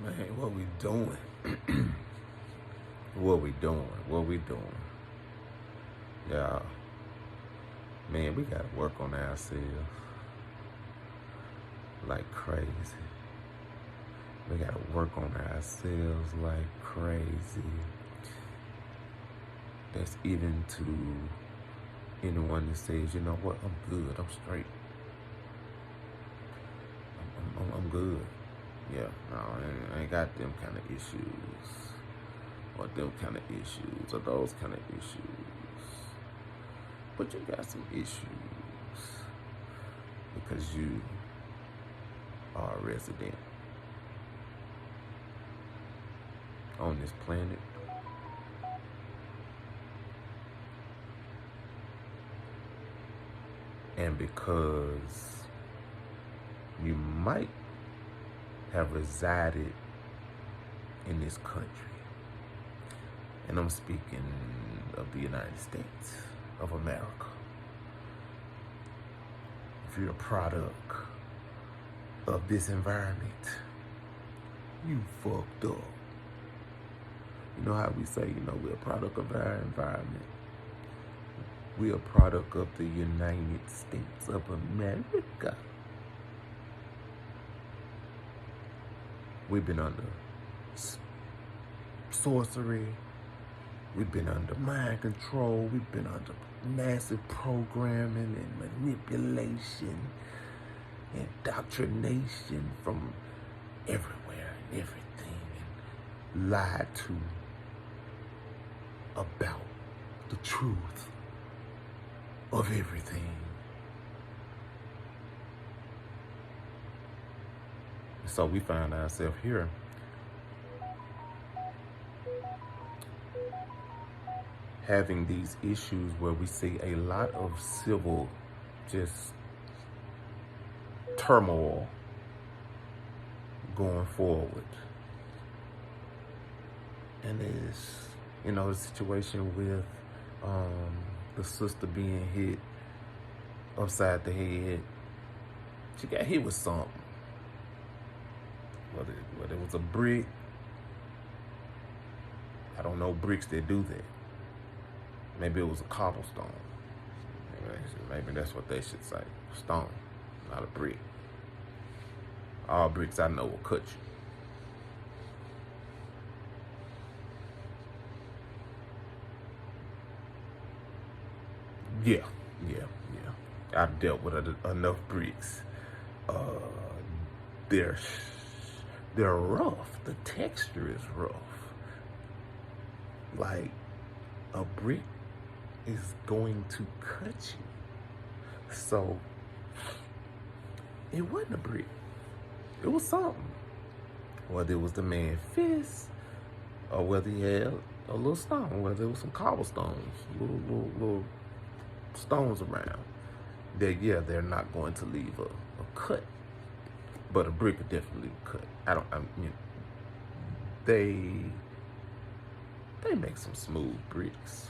Man, what we doing? What we doing? What we doing? Yeah. Man, we gotta work on ourselves like crazy. We gotta work on ourselves like crazy. That's even to anyone that says, you know what, I'm good, I'm straight. I'm good. Yeah, no, I ain't got them kind of issues. Or them kind of issues, or those kind of issues. But you got some issues because you are a resident on this planet. And because you might have resided in this country, and I'm speaking of the United States of America. If you're a product of this environment, you fucked up. You know how we say, we're a product of our environment. We're a product of the United States of America. We've been under sorcery. We've been under mind control. We've been under massive programming and manipulation, indoctrination from everywhere and everything, and lied to about the truth of everything. So we find ourselves here having these issues where we see a lot of civil just turmoil going forward. And there's, the situation with the sister being hit upside the head. She got hit with something. Whether it was a brick. I don't know bricks that do that. Maybe it was a cobblestone. Maybe that's what they should say. Stone, not a brick. All bricks I know will cut you. Yeah. I've dealt with enough bricks. They're rough. The texture is rough. Like a brick is going to cut you. So it wasn't a brick. It was something. Whether it was the man's fist or whether he had a little stone, whether it was some cobblestones, little stones around. They're not going to leave a cut. But a brick would definitely cut. They make some smooth bricks.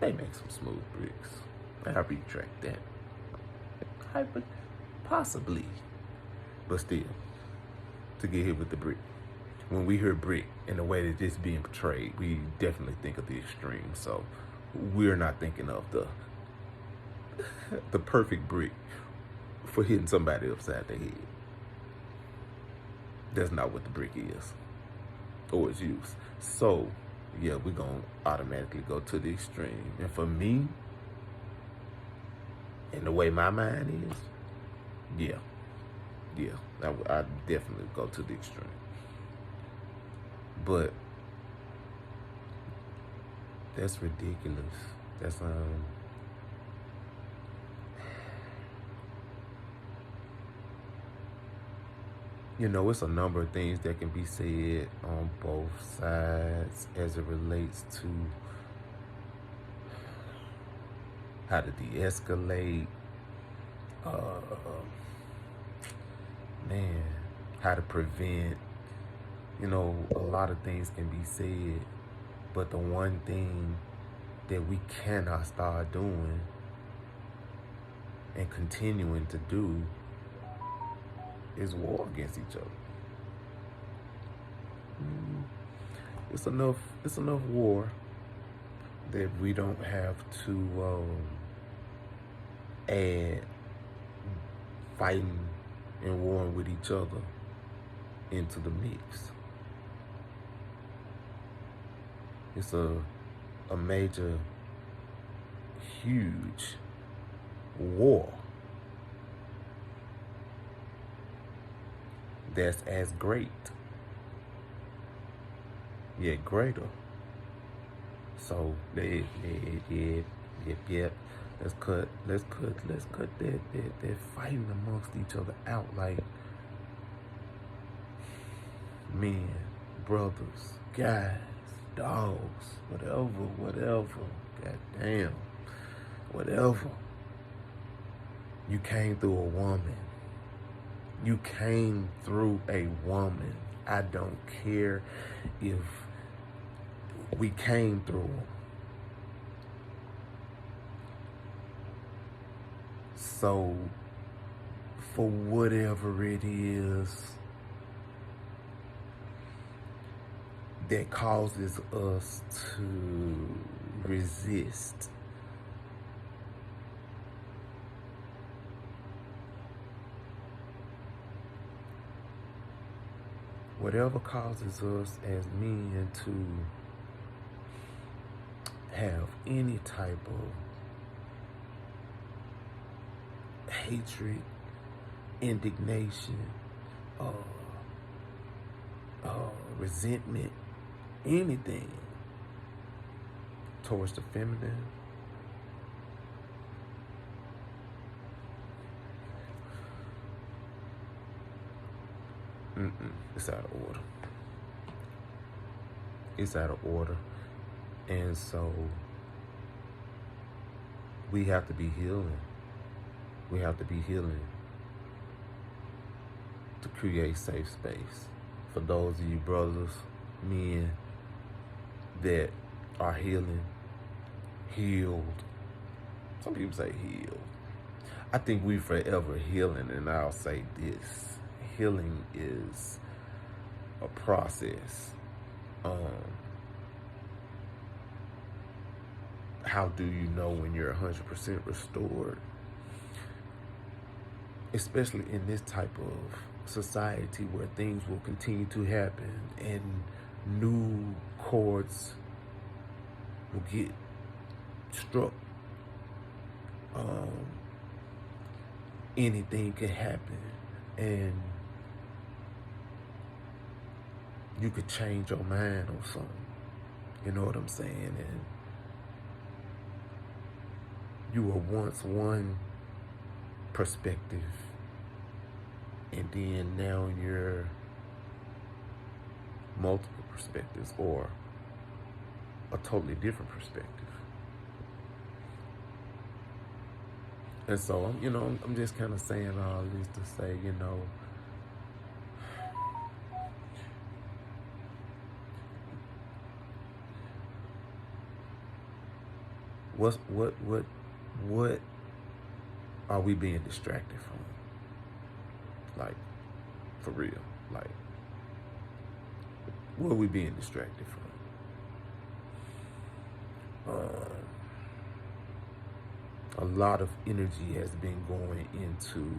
I retract that. Possibly. But still, to get hit with the brick. When we hear brick in the way that it's being portrayed, we definitely think of the extreme. So we're not thinking of the perfect brick for hitting somebody upside the head. That's not what the brick is or its use. So, yeah, we're going to automatically go to the extreme. And for me, and the way my mind is, I definitely go to the extreme. But that's ridiculous. That's it's a number of things that can be said on both sides as it relates to how to de-escalate, how to prevent. A lot of things can be said, but the one thing that we cannot start doing and continuing to do is war against each other. It's enough. It's enough war that we don't have to add fighting and warring with each other into the mix. It's a major, huge war that's as great, yet greater. So yep. Let's cut that fighting amongst each other out, like men, brothers, guys, dogs, whatever. Goddamn, whatever. You came through a woman. You came through a woman. I don't care if we came through them. So, for whatever it is that causes us to resist, whatever causes us as men to have any type of hatred, indignation, resentment, anything towards the feminine, it's out of order. It's out of order. And so we have to be healing. We have to be healing to create safe space for those of you brothers, men that are healed. Some people say healed. I think we forever healing, and I'll say this. Healing is a process. How do you know when you're 100% restored? Especially in this type of society where things will continue to happen and new chords will get struck. Anything can happen, and you could change your mind on something. You know what I'm saying? And you were once one perspective, and then now you're multiple perspectives, or a totally different perspective. And so I'm just kind of saying all this to say, what are we being distracted from? Like, for real. Like, what are we being distracted from? A lot of energy has been going into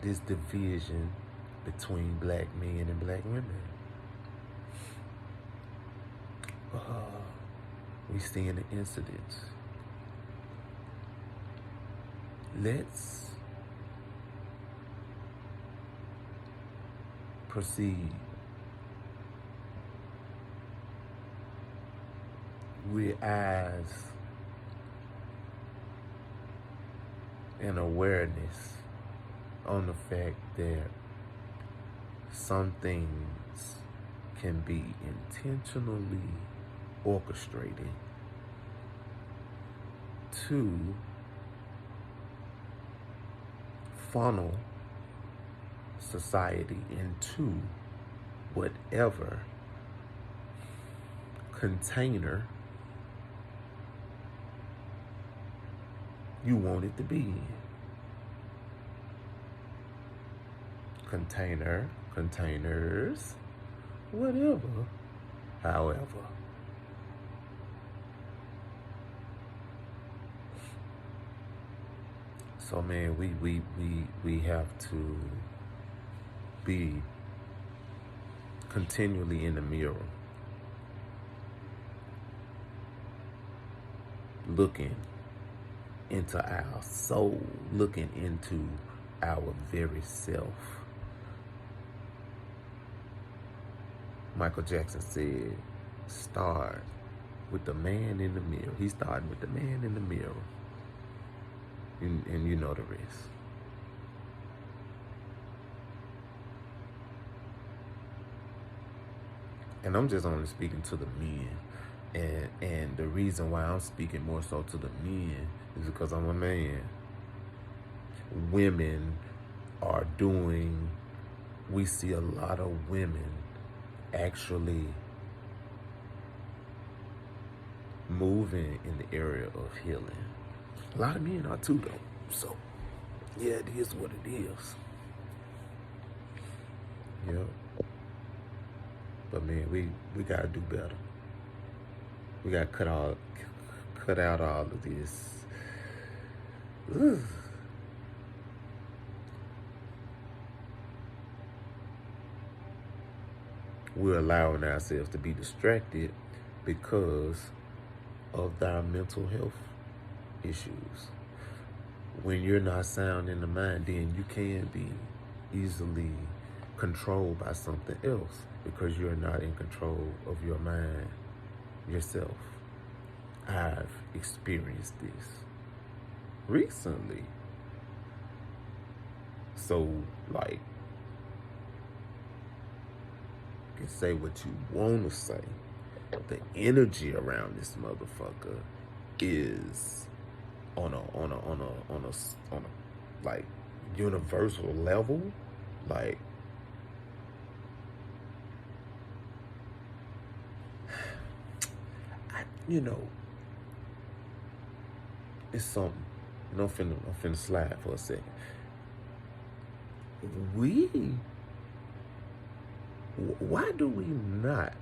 this division between black men and black women. We seeing the incidents. Let's proceed with eyes and awareness on the fact that some things can be intentionally orchestrated to funnel society into whatever container you want it to be in. container, containers, whatever, however. So man, we have to be continually in the mirror, looking into our soul, looking into our very self. Michael Jackson said, start with the man in the mirror. He started with the man in the mirror. And you know the rest. And I'm just only speaking to the men. And the reason why I'm speaking more so to the men is because I'm a man. Women are doing, we see a lot of women actually moving in the area of healing. A lot of men are too, though. So, yeah, it is what it is. Yeah. But man, we gotta do better. We gotta cut out all of this. Ugh. We're allowing ourselves to be distracted because of our mental health issues. When you're not sound in the mind, then you can be easily controlled by something else because you're not in control of your mind yourself. I've experienced this recently. So, like, you can say what you want to say. The energy around this motherfucker is on a like universal level, like it's something. And I'm finna slide for a second. Why do we not?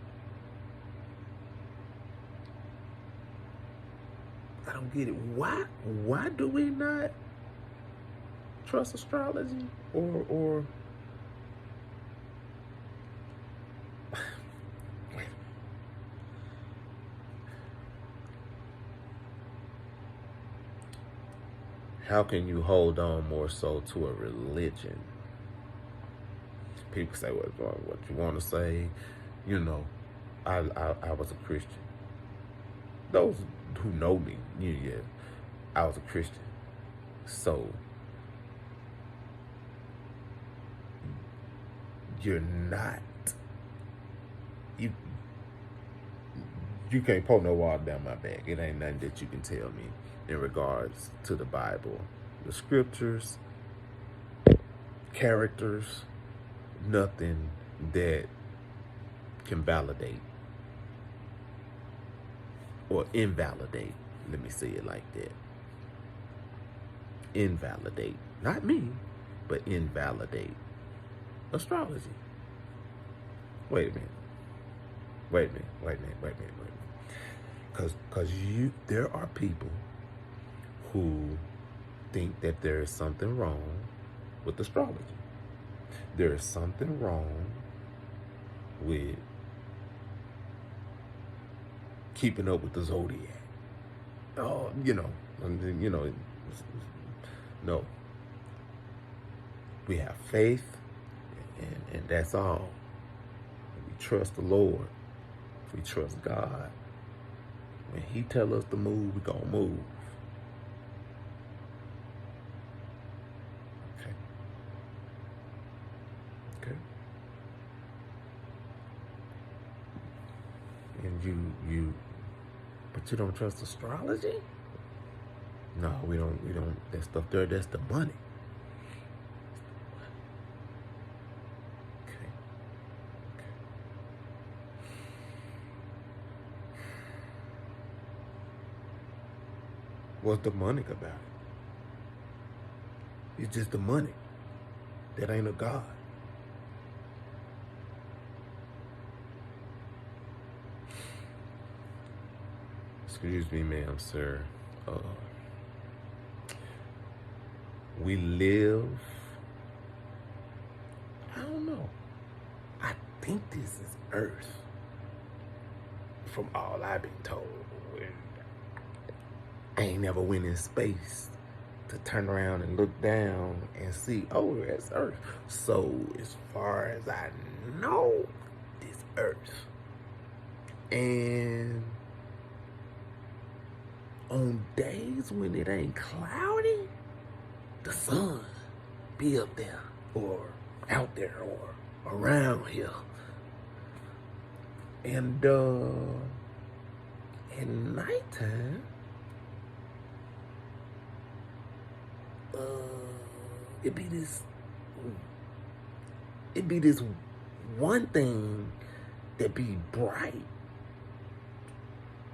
I don't get it. Why do we not trust astrology or how can you hold on more so to a religion? People say what you want to say. I was a Christian. Those who know me, yeah, I was a Christian. So you're not, you can't pour no water down my back. It ain't nothing that you can tell me in regards to the Bible, the scriptures, characters, nothing that can validate or invalidate. Let me say it like that. Invalidate. Not me, but invalidate astrology. Wait a minute. Because there are people who think that there is something wrong with astrology. There is something wrong with keeping up with the zodiac. Oh, no. We have faith, and that's all. We trust the Lord. We trust God. When He tell us to move, we gonna move. Okay. And but you don't trust astrology? No, we don't. That stuff there, that's the money. Okay. What's the money about it? It's just the money. That ain't a God. excuse me, ma'am, sir. We live, I don't know. I think this is Earth, from all I've been told. I ain't never went in space to turn around and look down and see, oh, that's Earth. So as far as I know, this Earth. And on days when it ain't cloudy, the sun be up there or out there or around here. And at nighttime, it be this one thing that be bright,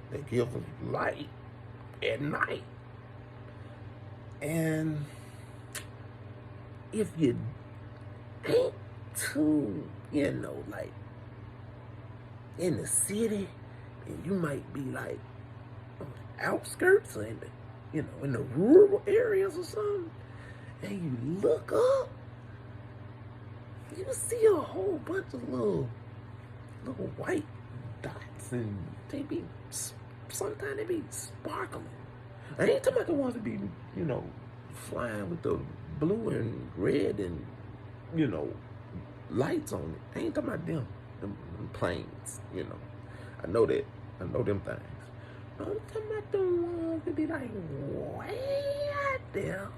that give light at night. And if you ain't too, like in the city, and you might be like on the outskirts or in the, in the rural areas or something, and you look up, you see a whole bunch of little white dots, and sometimes they be sparkling. I ain't talking about the ones that be, flying with the blue and red and, lights on it. I ain't talking about them planes, I know that. I know them things. I'm talking about the ones that be like way out there,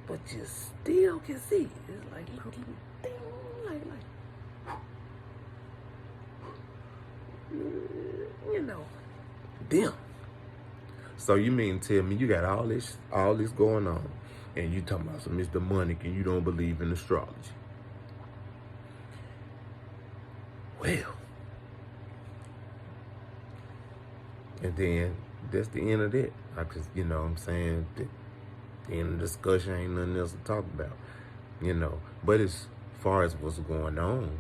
but you still can see it. It's like little thing, like them. So you mean tell me you got all this going on, and you talking about some Mr. Demonic, and you don't believe in astrology? Well, and then that's the end of that. I just, what I'm saying, the end of the discussion, ain't nothing else to talk about, But as far as what's going on,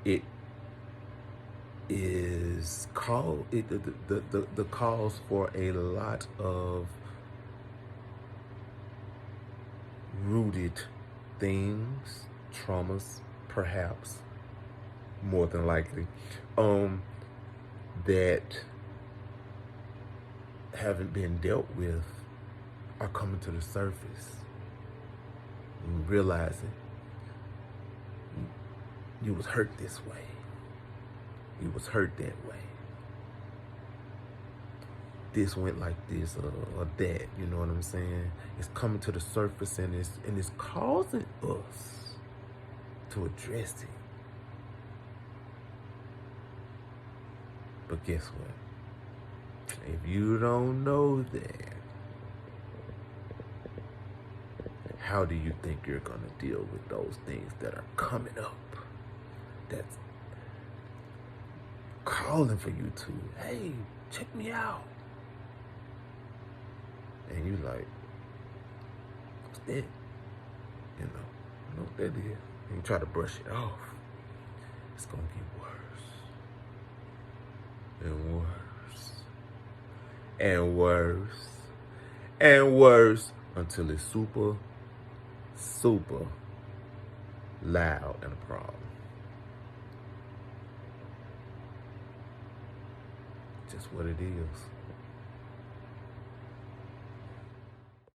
it is the cause for a lot of rooted things, traumas, perhaps, more than likely, that haven't been dealt with are coming to the surface. And realizing you was hurt this way. You was hurt that way. This went like this or that, you know what I'm saying? It's coming to the surface, and it's causing us to address it. But guess what? If you don't know that, how do you think you're gonna deal with those things that are coming up? That's calling for you to, hey, check me out. And you like, what's that? You know what that is. And you try to brush it off. It's gonna get worse. And worse. And worse. And worse. Until it's super, super loud and a problem. Just what it is.